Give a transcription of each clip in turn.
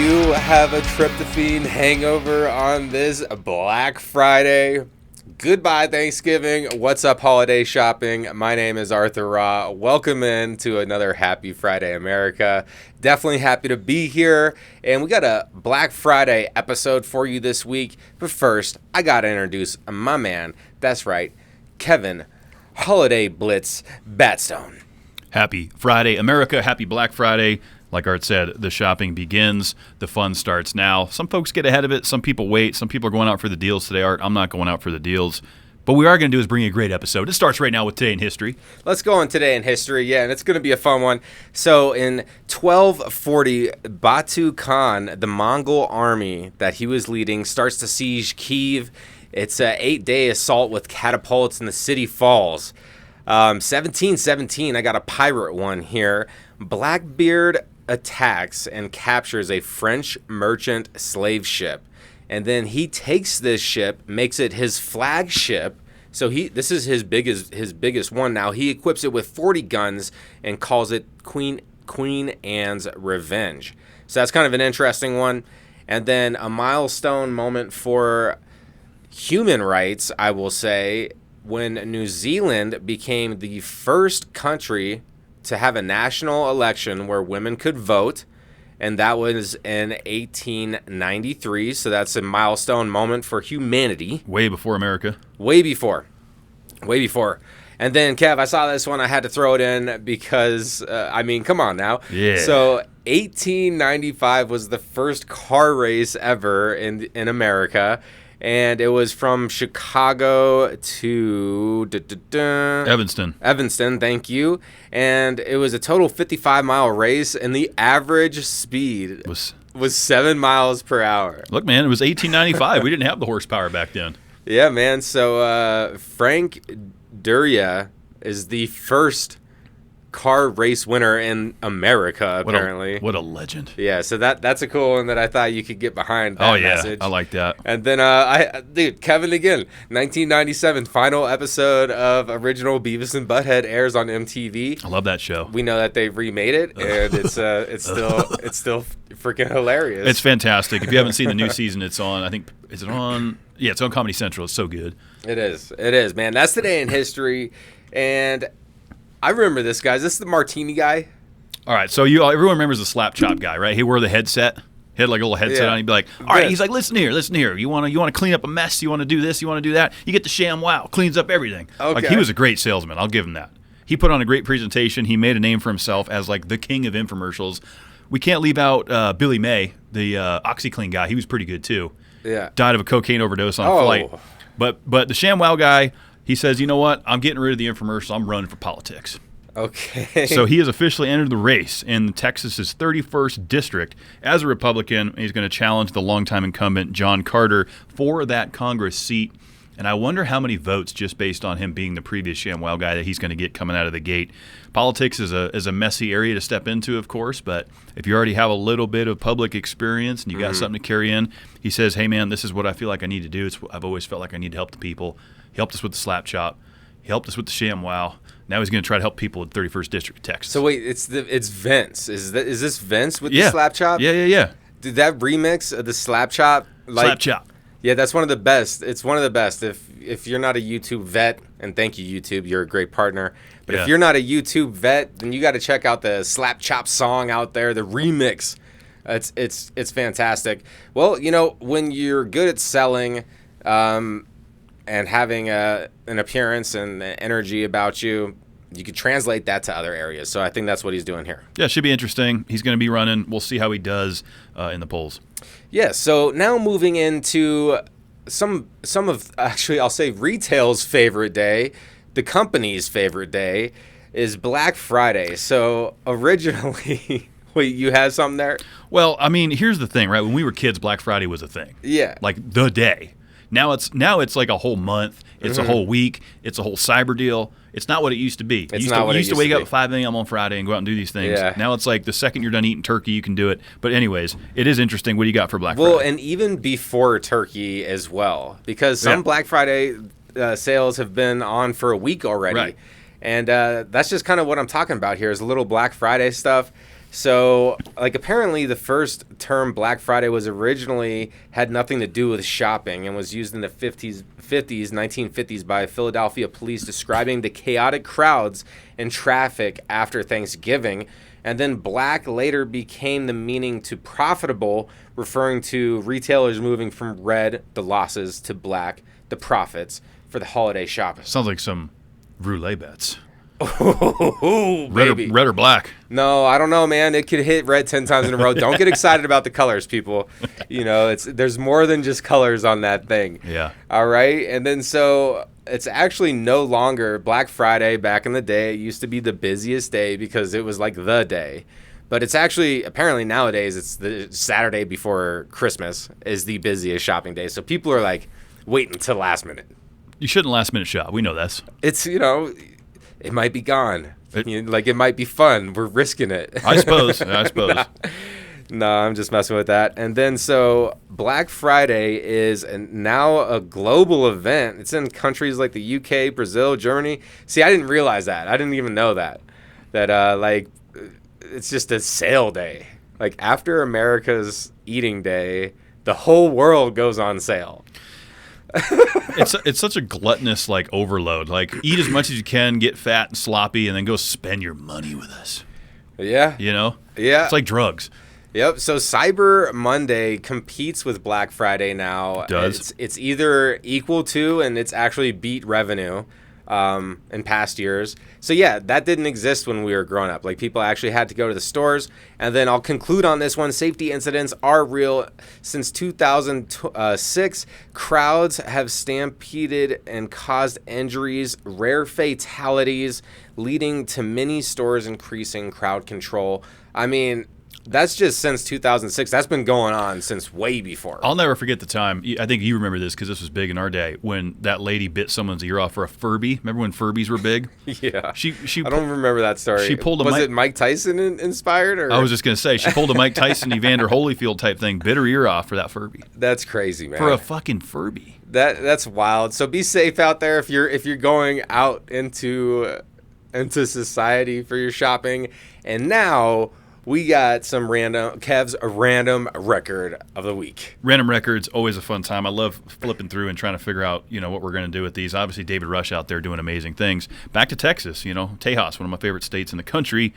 you have a tryptophan hangover on this Black Friday? Goodbye Thanksgiving. What's up holiday shopping? My name is Arthur Raw. Welcome in to another Happy Friday America. Definitely happy to be here. And we got a Black Friday episode for you this week. But first, I got to introduce my man. That's right, Kevin Holiday Blitz Batstone. Happy Friday America. Happy Black Friday. Like Art said, the shopping begins. The fun starts now. Some folks get ahead of it. Some people wait. Some people are going out for the deals today, Art. I'm not going out for the deals. But what we are going to do is bring you a great episode. It starts right now with Today in History. Let's go on Today in History, yeah, and it's going to be a fun one. So in 1240, Batu Khan, the Mongol army that he was leading, starts to siege Kyiv. It's an 8-day assault with catapults, and the city falls. 1717, I got a pirate one here. Blackbeard attacks and captures a French merchant slave ship, and then he takes this ship, makes it his flagship. So this is his biggest one. Now he equips it with 40 guns and calls it Queen Anne's Revenge. So that's kind of an interesting one. And then a milestone moment for human rights, I will say, when New Zealand became the first country to have a national election where women could vote, and that was in 1893. So that's a milestone moment for humanity. Way before America. Way before. And then, Kev, I saw this one. I had to throw it in because, come on now. Yeah. So 1895 was the first car race ever in America. And it was from Chicago to Evanston. Evanston, thank you. And it was a total 55-mile race, and the average speed was 7 miles per hour. Look, man, it was 1895. We didn't have the horsepower back then. Yeah, man. So Frank Duryea is the first car race winner in America, apparently. What a legend. Yeah, so that's a cool one that I thought you could get behind that message. I like that. And then, Kevin again, 1997, final episode of original Beavis and Butt-head airs on MTV. I love that show. We know that they've remade it, and it's still freaking hilarious. It's fantastic. If you haven't seen the new season, it's on, is it on? Yeah, it's on Comedy Central. It's so good. It is, man. That's Today in History, and I remember this, guys. This is the martini guy. All right, so everyone remembers the slap chop guy, right? He wore the headset. He had like a little headset on. He'd be like, all right, he's like, listen here. You want to clean up a mess? You want to do this? You want to do that? You get the ShamWow. Cleans up everything. Okay. Like, he was a great salesman. I'll give him that. He put on a great presentation. He made a name for himself as like the king of infomercials. We can't leave out Billy May, the OxyClean guy. He was pretty good too. Yeah. Died of a cocaine overdose on flight. But the ShamWow guy, he says, you know what? I'm getting rid of the infomercial. I'm running for politics. Okay. So he has officially entered the race in Texas's 31st district as a Republican. He's going to challenge the longtime incumbent John Carter for that Congress seat. And I wonder how many votes, just based on him being the previous ShamWow guy, that he's going to get coming out of the gate. Politics is a messy area to step into, of course, but if you already have a little bit of public experience and you got something to carry in, he says, hey, man, this is what I feel like I need to do. I've always felt like I need to help the people. He helped us with the slap chop. He helped us with the ShamWow. Now he's going to try to help people in 31st District of Texas. So wait, it's Vince. Is this Vince with the slap chop? Yeah. Dude, that remix of the slap chop, slap chop. Yeah, that's one of the best. It's one of the best. If you're not a YouTube vet, and thank you YouTube, you're a great partner. But if you're not a YouTube vet, then you got to check out the slap chop song out there, the remix. It's fantastic. Well, when you're good at selling, and having an appearance and energy about you, you could translate that to other areas. So I think that's what he's doing here. Yeah, it should be interesting. He's going to be running. We'll see how he does in the polls. Yeah, so now moving into some of, actually, I'll say retail's favorite day, the company's favorite day, is Black Friday. So originally, wait, you had something there? Well, here's the thing, right? When we were kids, Black Friday was a thing. Yeah. Like the day. Now it's like a whole month. It's a whole week. It's a whole cyber deal. It's not what it used to be. You used to wake up at 5 a.m. on Friday and go out and do these things. Yeah. Now it's like the second you're done eating turkey, you can do it. But anyways, it is interesting. What do you got for Black Friday? Well, and even before turkey as well, because some Black Friday sales have been on for a week already. Right. And that's just kind of what I'm talking about here is a little Black Friday stuff. So, like, apparently the first term Black Friday was originally had nothing to do with shopping and was used in the 1950s by Philadelphia police describing the chaotic crowds and traffic after Thanksgiving. And then black later became the meaning to profitable, referring to retailers moving from red, the losses, to black, the profits, for the holiday shopping. Sounds like some roulette bets. Oh, baby. Red or black? No, I don't know, man. It could hit red 10 times in a row. Don't get excited about the colors, people. You know, there's more than just colors on that thing. Yeah. All right. And then so it's actually no longer Black Friday. Back in the day, it used to be the busiest day because it was like the day. But it's actually, apparently nowadays, it's the Saturday before Christmas is the busiest shopping day. So people are like waiting until the last minute. You shouldn't last minute shop. We know this. It's, you know, it might be gone. It might be fun. We're risking it. I suppose. No, I'm just messing with that. And then so Black Friday is now a global event. It's in countries like the UK, Brazil, Germany. See, I didn't realize that. I didn't even know that. That it's just a sale day. Like after America's eating day, the whole world goes on sale. It's such a gluttonous like overload. Like eat as much as you can, get fat and sloppy, and then go spend your money with us. Yeah. You know? Yeah. It's like drugs. Yep. So Cyber Monday competes with Black Friday now. It does. It's either equal to, and it's actually beat revenue in past years. So yeah, that didn't exist when we were growing up. Like people actually had to go to the stores. And then I'll conclude on this one. Safety incidents are real. Since 2006, crowds have stampeded and caused injuries, rare fatalities, leading to many stores increasing crowd control. I mean, that's just since 2006. That's been going on since way before. I'll never forget the time. I think you remember this because this was big in our day when that lady bit someone's ear off for a Furby. Remember when Furbies were big? Yeah. She I don't remember that story. She pulled Was it Mike Tyson inspired? Or? I was just going to say, she pulled a Mike Tyson, Evander Holyfield type thing, bit her ear off for that Furby. That's crazy, man. For a fucking Furby. That's wild. So be safe out there if you're going out into society for your shopping. And now we got Kev's random record of the week. Random records, always a fun time. I love flipping through and trying to figure out, what we're going to do with these. Obviously, David Rush out there doing amazing things. Back to Texas, Tejas, one of my favorite states in the country.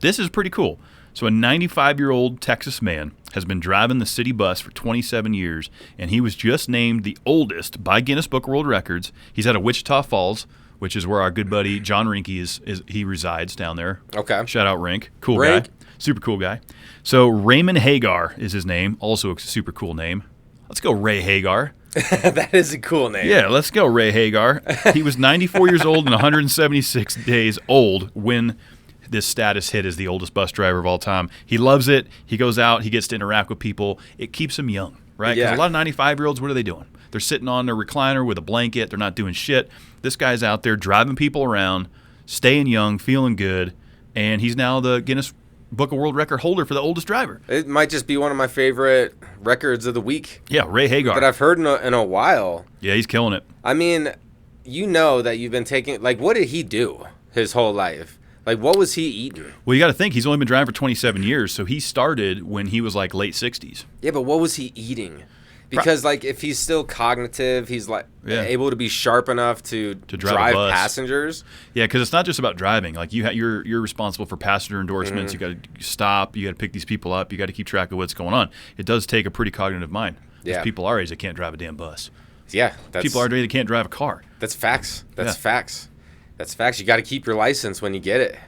This is pretty cool. So a 95-year-old Texas man has been driving the city bus for 27 years, and he was just named the oldest by Guinness Book of World Records. He's out of Wichita Falls, which is where our good buddy John Rinke he resides down there. Okay. Shout out Rink. Cool guy. Super cool guy. So Raymond Hagar is his name. Also a super cool name. Let's go Ray Hagar. That is a cool name. Yeah, let's go Ray Hagar. He was 94 years old and 176 days old when this status hit as the oldest bus driver of all time. He loves it. He goes out. He gets to interact with people. It keeps him young, right? Because a lot of 95-year-olds, what are they doing? They're sitting on their recliner with a blanket. They're not doing shit. This guy's out there driving people around, staying young, feeling good, and he's now the Guinness Book of World Record holder for the oldest driver. It might just be one of my favorite records of the week. Yeah, Ray Hagar. That I've heard in a while. Yeah, he's killing it. I mean, that you've been taking, like, what did he do his whole life? Like, what was he eating? Well, you got to think, he's only been driving for 27 years, so he started when he was, like, late 60s. Yeah, but what was he eating? Because, like, if he's still cognitive, he's, like, able to be sharp enough to drive passengers. Yeah, because it's not just about driving. Like, you're responsible for passenger endorsements. Mm-hmm. You got to stop. You got to pick these people up. You got to keep track of what's going on. It does take a pretty cognitive mind. There's people our age that can't drive a damn bus. Yeah. People our age that can't drive a car. That's facts. That's facts. You got to keep your license when you get it.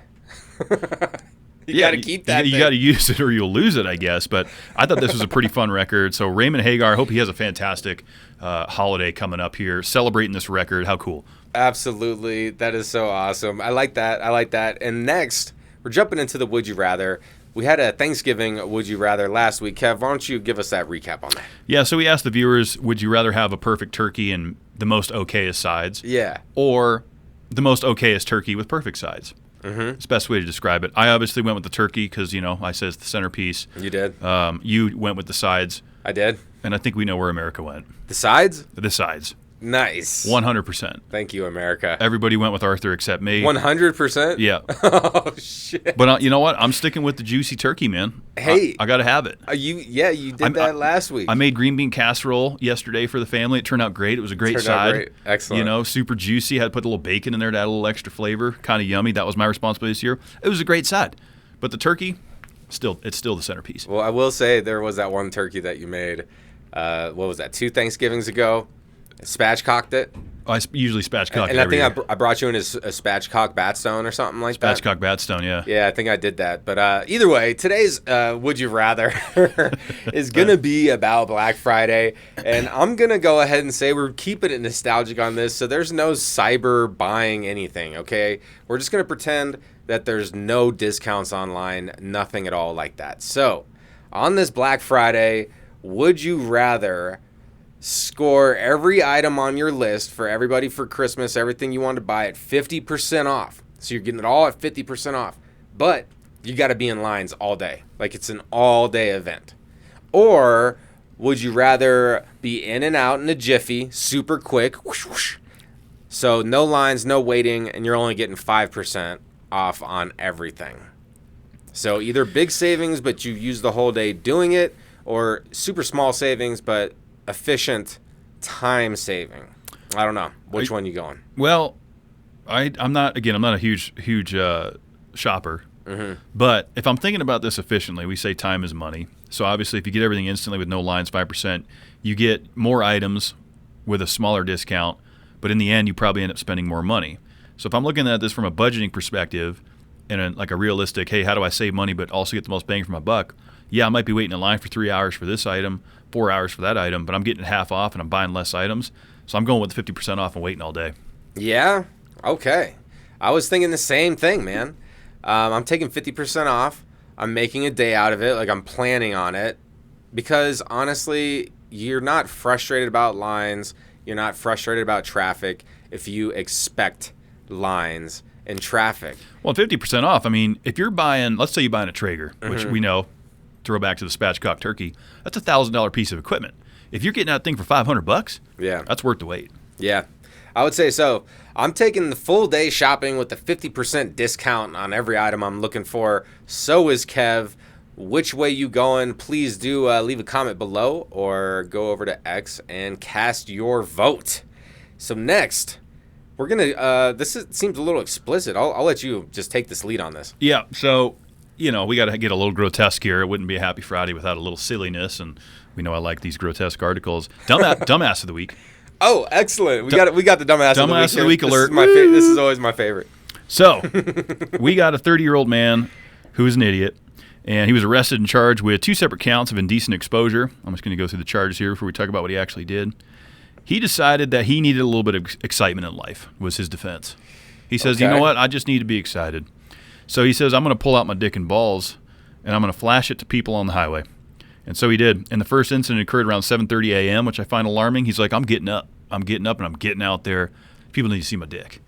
You got to keep that. You got to use it or you'll lose it, I guess. But I thought this was a pretty fun record. So Raymond Hagar, I hope he has a fantastic holiday coming up here, celebrating this record. How cool. Absolutely. That is so awesome. I like that. And next, we're jumping into the Would You Rather. We had a Thanksgiving Would You Rather last week. Kev, why don't you give us that recap on that? Yeah, so we asked the viewers, would you rather have a perfect turkey and the most okayest sides? Yeah. Or the most okayest turkey with perfect sides? Mm-hmm. It's the best way to describe it. I obviously went with the turkey because, I said it's the centerpiece. You did? You went with the sides. I did. And I think we know where America went. The sides? The sides. Nice. 100%. Thank you, America. Everybody went with Arthur except me. 100%? Yeah. Oh, shit. But you know what? I'm sticking with the juicy turkey, man. Hey. I got to have it. You did that last week. I made green bean casserole yesterday for the family. It turned out great. It was a great side. Great. Excellent. You know, super juicy. Had to put a little bacon in there to add a little extra flavor. Kind of yummy. That was my responsibility this year. It was a great side. But the turkey, it's still the centerpiece. Well, I will say there was that one turkey that you made, what was that, 2 Thanksgivings ago? Spatchcocked it. I usually spatchcock it. And I every think year. I brought you in a spatchcock batstone or something like that. Spatchcock batstone, yeah. Yeah, I think I did that. But either way, today's Would You Rather is going to be about Black Friday. And I'm going to go ahead and say we're keeping it nostalgic on this. So there's no cyber buying anything, okay? We're just going to pretend that there's no discounts online, nothing at all like that. So on this Black Friday, would you rather score every item on your list for everybody for Christmas, everything you want to buy at 50% off? So you're getting it all at 50% off. But you got to be in lines all day. Like it's an all-day event. Or would you rather be in and out in a jiffy, super quick, whoosh, whoosh. So no lines, no waiting, and you're only getting 5% off on everything. So either big savings, but you use the whole day doing it, or super small savings, but efficient time saving. I don't know. Which one you going? Well, I'm not a huge shopper. Mm-hmm. But if I'm thinking about this efficiently, we say time is money. So obviously if you get everything instantly with no lines, 5%, you get more items with a smaller discount, but in the end you probably end up spending more money. So if I'm looking at this from a budgeting perspective and like a realistic, hey, how do I save money but also get the most bang for my buck? Yeah, I might be waiting in line for 3 hours for this item, 4 hours for that item, but I'm getting it half off and I'm buying less items. So I'm going with the 50% off and waiting all day. Yeah? Okay. I was thinking the same thing, man. I'm taking 50% off. I'm making a day out of it. Like I'm planning on it. Because honestly, you're not frustrated about lines. You're not frustrated about traffic if you expect lines and traffic. Well, 50% off. I mean, if you're buying, let's say you're buying a Traeger, which we know, throw back to the spatchcock turkey, that's $1,000 piece of equipment. If you're getting that thing for $500, yeah, that's worth the wait. Yeah, I would say so. I'm taking the full day shopping with the 50% discount on every item I'm looking for. So is Kev. Which way you going? Please do leave a comment below or go over to X and cast your vote. So next, we're gonna. Seems a little explicit. I'll let you just take this lead on this. Yeah. So we got to get a little grotesque here. It wouldn't be a happy Friday without a little silliness, and we know I like these grotesque articles. Dumbass of the week. Oh, excellent! We got the dumbass of the week alert. This is always my favorite. So we got a 30-year-old man who is an idiot, and he was arrested and charged with 2 separate counts of indecent exposure. I'm just going to go through the charges here before we talk about what he actually did. He decided that he needed a little bit of excitement in life, was his defense. He says, You know what? I just need to be excited. So he says, I'm going to pull out my dick and balls, and I'm going to flash it to people on the highway. And so he did. And the first incident occurred around 7:30 a.m., which I find alarming. He's like, I'm getting up, and I'm getting out there. People need to see my dick.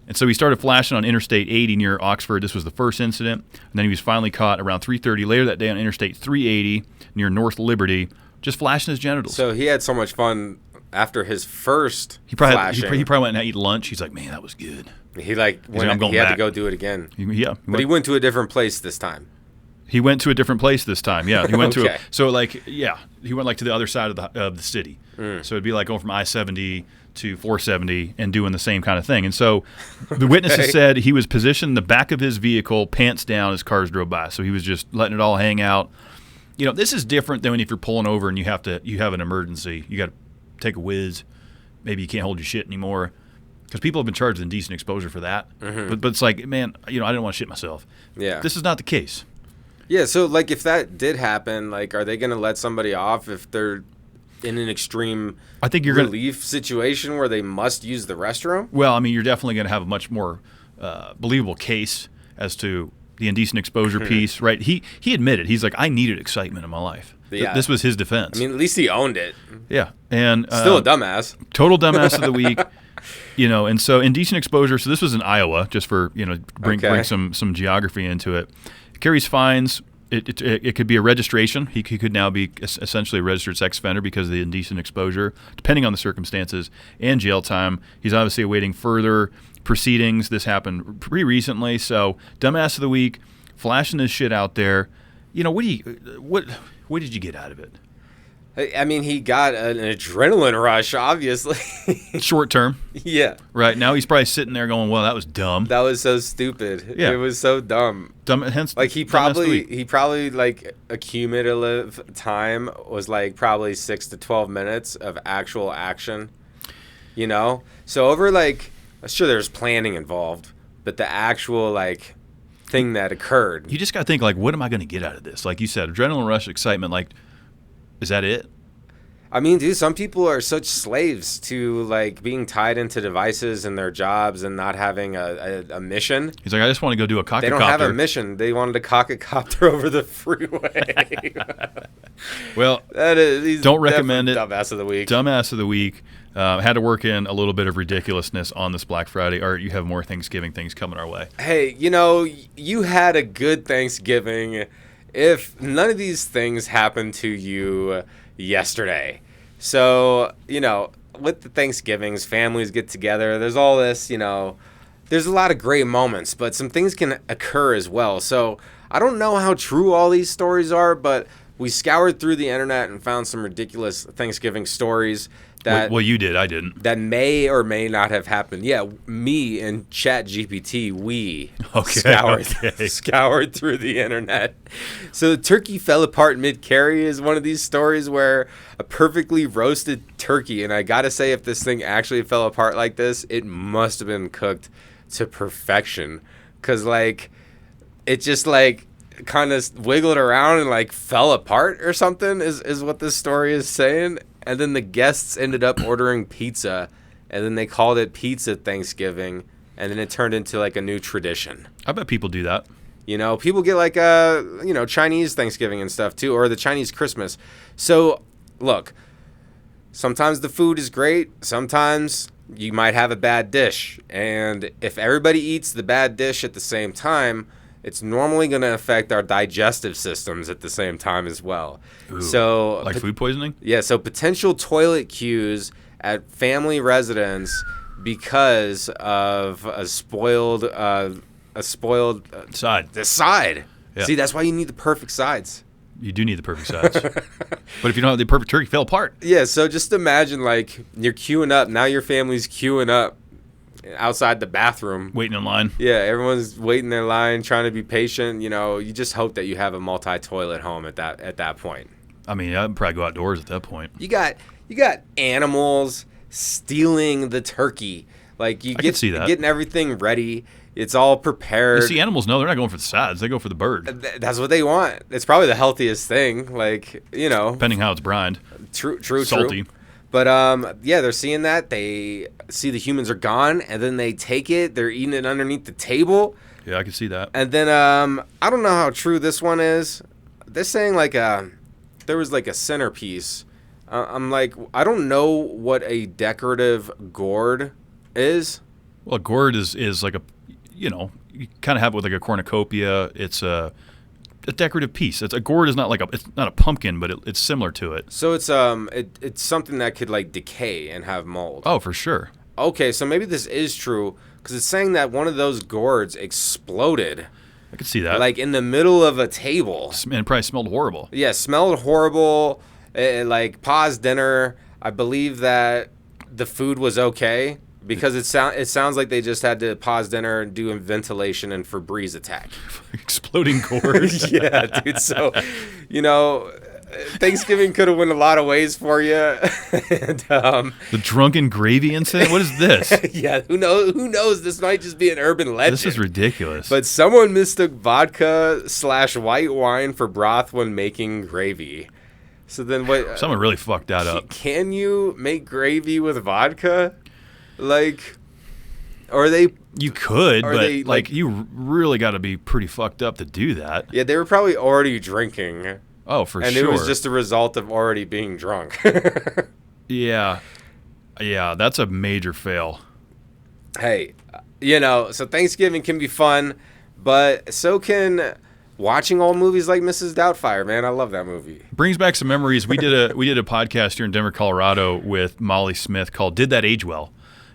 And so he started flashing on Interstate 80 near Oxford. This was the first incident. And then he was finally caught around 3:30 later that day on Interstate 380 near North Liberty, just flashing his genitals. So he had so much fun after his first he flashing. probably went and ate lunch. He's like, man, that was good. He had to go do it again. He went to a different place this time. He went to a different place this time. Yeah, he went Okay. he went to the other side of the city. So it'd be like going from I-70 to 470 and doing the same kind of thing. And so the witnesses said he was positioned in the back of his vehicle, pants down, as cars drove by. So he was just letting it all hang out. This is different than if you're pulling over and you have an emergency. You got to take a whiz. Maybe you can't hold your shit anymore. Because people have been charged with indecent exposure for that. Mm-hmm. But it's like, man, I didn't want to shit myself. Yeah. This is not the case. Yeah, so, if that did happen, are they going to let somebody off if they're in an extreme relief situation where they must use the restroom? Well, you're definitely going to have a much more believable case as to the indecent exposure piece, right? He admitted. He's like, I needed excitement in my life. Yeah. This was his defense. At least he owned it. Yeah. And still a dumbass. Total dumbass of the week. And so indecent exposure. So this was in Iowa, just for bring some geography into it. Carries fines It could be a registration. He could now be essentially a registered sex offender because of the indecent exposure, depending on the circumstances, and jail time. He's obviously awaiting further proceedings. This happened pretty recently. So, dumbass of the week, flashing this shit out there. What did you get out of it? I mean, he got an adrenaline rush, obviously. Short term. Yeah. Right. Now he's probably sitting there going, well, that was dumb. That was so stupid. Yeah. It was so dumb. Hence, like he probably like a cumulative time was like probably 6 to 12 minutes of actual action. So over like, sure, there's planning involved, but the actual like thing that occurred. You just got to think like, what am I going to get out of this? Like you said, adrenaline rush, excitement. Like, is that it? I mean, dude, some people are such slaves to like being tied into devices and their jobs and not having a mission. He's like, I just want to go do a cock-a-copter. They don't have a mission. They wanted to cock-a-copter over the freeway. Well, don't recommend it. Dumbass of the week. Dumbass of the week. Had to work in a little bit of ridiculousness on this Black Friday. Art, you have more Thanksgiving things coming our way. Hey, you had a good Thanksgiving. If none of these things happened to you yesterday. So, with the Thanksgivings, families get together. There's all this, there's a lot of great moments, but some things can occur as well. So, I don't know how true all these stories are, but we scoured through the internet and found some ridiculous Thanksgiving stories that... Well, you did. I didn't. That may or may not have happened. Yeah, me and ChatGPT, we scoured through the internet. So the turkey fell apart mid-carry is one of these stories where a perfectly roasted turkey, and I gotta say, if this thing actually fell apart like this, it must have been cooked to perfection. Because, like, it just, like, kind of wiggled around and, like, fell apart or something is what this story is saying. And then the guests ended up ordering pizza, and then they called it Pizza Thanksgiving, and then it turned into like a new tradition. I bet people do that. People get like Chinese Thanksgiving and stuff too, or the Chinese Christmas. So, look, sometimes the food is great. Sometimes you might have a bad dish, and if everybody eats the bad dish at the same time, it's normally going to affect our digestive systems at the same time as well. Ooh, so, like food poisoning? Yeah, so potential toilet queues at family residence because of a spoiled side. The side. Yeah. See, that's why you need the perfect sides. You do need the perfect sides. But if you don't have the perfect turkey, fell apart. Yeah, so just imagine like you're queuing up. Now your family's queuing up outside the bathroom, waiting in line. Yeah, everyone's waiting their line, trying to be patient. You just hope that you have a multi-toilet home at that point. I mean, I'd probably go outdoors at that point. You got animals stealing the turkey. Like I can see that. Getting everything ready. It's all prepared. You see, animals know they're not going for the sides; they go for the bird. That's what they want. It's probably the healthiest thing. Like depending how it's brined. True. Salty. But they're seeing that. They see the humans are gone, and then they take it. They're eating it underneath the table. Yeah, I can see that. And then I don't know how true this one is. They're saying like there was like a centerpiece. I'm like, I don't know what a decorative gourd is. Well, a gourd is like you kind of have it with like a cornucopia. It's a decorative piece. A gourd is it's not a pumpkin, but it's similar to it. So it's it's something that could like decay and have mold. Oh, for sure. Okay, so maybe this is true because it's saying that one of those gourds exploded. I could see that. Like in the middle of a table. And it probably smelled horrible. Yeah, smelled horrible. Like paused dinner. I believe that the food was okay. Because it sounds like they just had to pause dinner and do a ventilation and Febreze attack. Exploding gourds. Yeah, dude. So, Thanksgiving could have went a lot of ways for you. And, the drunken gravy incident? What is this? Yeah, who knows? This might just be an urban legend. This is ridiculous. But someone mistook vodka/white wine for broth when making gravy. So then what? Someone really fucked that up. Can you make gravy with vodka? Like, or they... You could, but they, you really got to be pretty fucked up to do that. Yeah, they were probably already drinking. Oh, for sure. And it was just a result of already being drunk. Yeah, that's a major fail. Hey, so Thanksgiving can be fun, but so can watching old movies like Mrs. Doubtfire, man. I love that movie. Brings back some memories. We did a podcast here in Denver, Colorado with Molly Smith called Did That Age Well?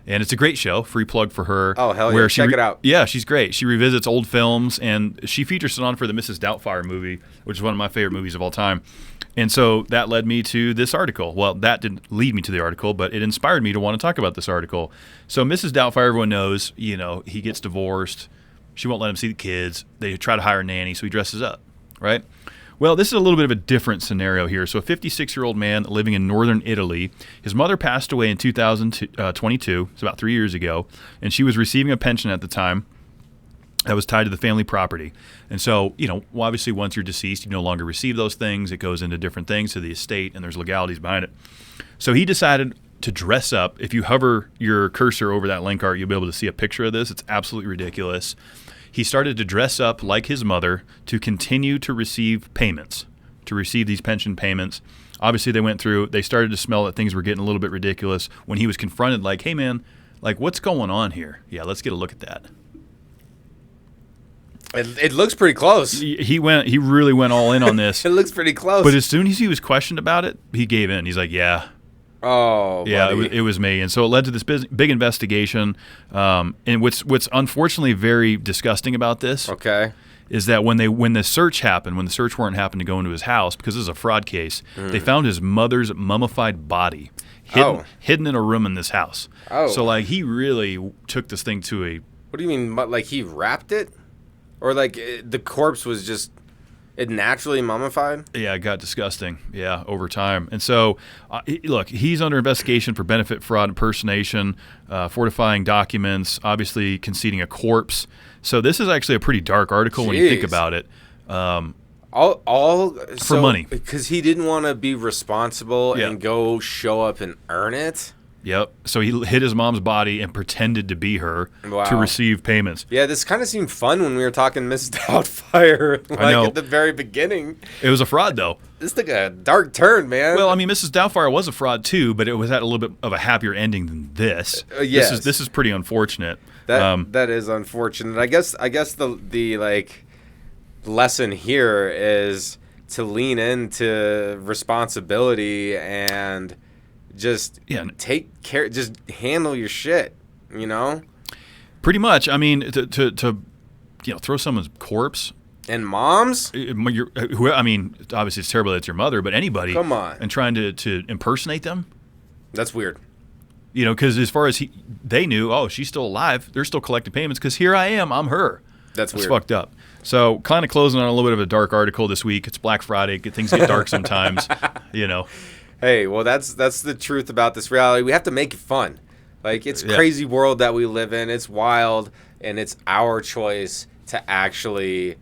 And it's a great show, free plug for her. Oh, hell yeah. Check it out. Yeah, she's great. She revisits old films, and she features it on for the Mrs. Doubtfire movie, which is one of my favorite movies of all time. And so that led me to this article. Well, that didn't lead me to the article, but it inspired me to want to talk about this article. So Mrs. Doubtfire, everyone knows, he gets divorced. She won't let him see the kids. They try to hire a nanny, so he dresses up, right? Well, this is a little bit of a different scenario here. So a 56-year-old man living in northern Italy, his mother passed away in 2022, it's about 3 years ago, and she was receiving a pension at the time that was tied to the family property. And so, obviously once you're deceased, you no longer receive those things. It goes into different things to the estate, and there's legalities behind it. So he decided to dress up. If you hover your cursor over that link art, you'll be able to see a picture of this. It's absolutely ridiculous. He started to dress up like his mother to continue to receive payments, to receive these pension payments. Obviously, they started to smell that things were getting a little bit ridiculous when he was confronted like, hey, man, like, what's going on here? Yeah, let's get a look at that. It looks pretty close. He really went all in on this. It looks pretty close. But as soon as he was questioned about it, he gave in. He's like, yeah. Oh, yeah, it was me. And so it led to this big investigation. And what's unfortunately very disgusting about this is that when the search warrant happened to go into his house, because this is a fraud case, they found his mother's mummified body hidden in a room in this house. Oh. So, like, he really took this thing to a... What do you mean? Like, he wrapped it? Or, like, the corpse was just... It naturally mummified? Yeah, it got disgusting, over time. And so, look, he's under investigation for benefit fraud, impersonation, fortifying documents, obviously conceding a corpse. So this is actually a pretty dark article when you think about it. For money. Because he didn't want to be responsible and go show up and earn it? Yep. So he hid his mom's body and pretended to be her to receive payments. Yeah, this kind of seemed fun when we were talking Miss Doubtfire, at the very beginning. It was a fraud, though. This took a dark turn, man. Well, I mean, Mrs. Doubtfire was a fraud too, but it was at a little bit of a happier ending than this. Yes. This is pretty unfortunate. That is unfortunate. I guess the like lesson here is to lean into responsibility and just take care, just handle your shit, Pretty much. I mean, to throw someone's corpse. And moms? I mean, obviously it's terrible that it's your mother, but anybody. Come on. And trying to impersonate them? That's weird. Because as far as they knew, she's still alive. They're still collecting payments because here I am, I'm her. That's weird. It's fucked up. So kind of closing on a little bit of a dark article this week. It's Black Friday. Things get dark sometimes, Hey, well, that's the truth about this reality. We have to make it fun. Like, it's a crazy world that we live in. It's wild, and it's our choice to actually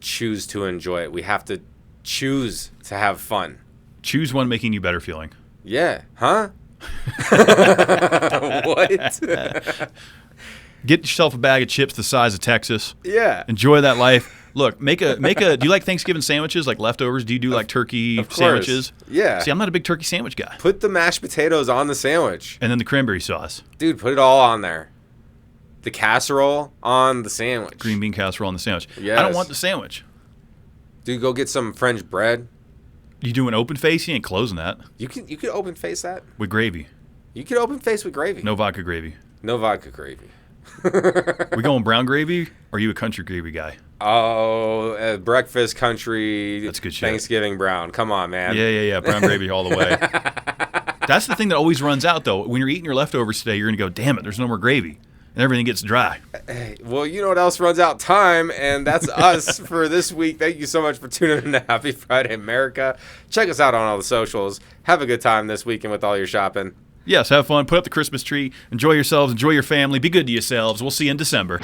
choose to enjoy it. We have to choose to have fun. Choose one making you better feeling. Yeah. Huh? What? Get yourself a bag of chips the size of Texas. Yeah. Enjoy that life. Look, make a. Do you like Thanksgiving sandwiches, like leftovers? Do you do like turkey sandwiches? Yeah. See, I'm not a big turkey sandwich guy. Put the mashed potatoes on the sandwich. And then the cranberry sauce. Dude, put it all on there. The casserole on the sandwich. Green bean casserole on the sandwich. Yes. I don't want the sandwich. Dude, go get some French bread. You do an open face? You ain't closing that. You could open face that? With gravy. You could open face with gravy. No vodka gravy. No vodka gravy. We going brown gravy, or are you a country gravy guy? Oh, breakfast country. That's good shit. Thanksgiving brown. Come on, man. Yeah. Brown gravy all the way. That's the thing that always runs out, though. When you're eating your leftovers today, you're going to go, damn it, there's no more gravy. And everything gets dry. Hey, well, you know what else runs out? Time, and that's us for this week. Thank you so much for tuning in to Happy Friday, America. Check us out on all the socials. Have a good time this weekend with all your shopping. Yes, have fun. Put up the Christmas tree. Enjoy yourselves. Enjoy your family. Be good to yourselves. We'll see you in December.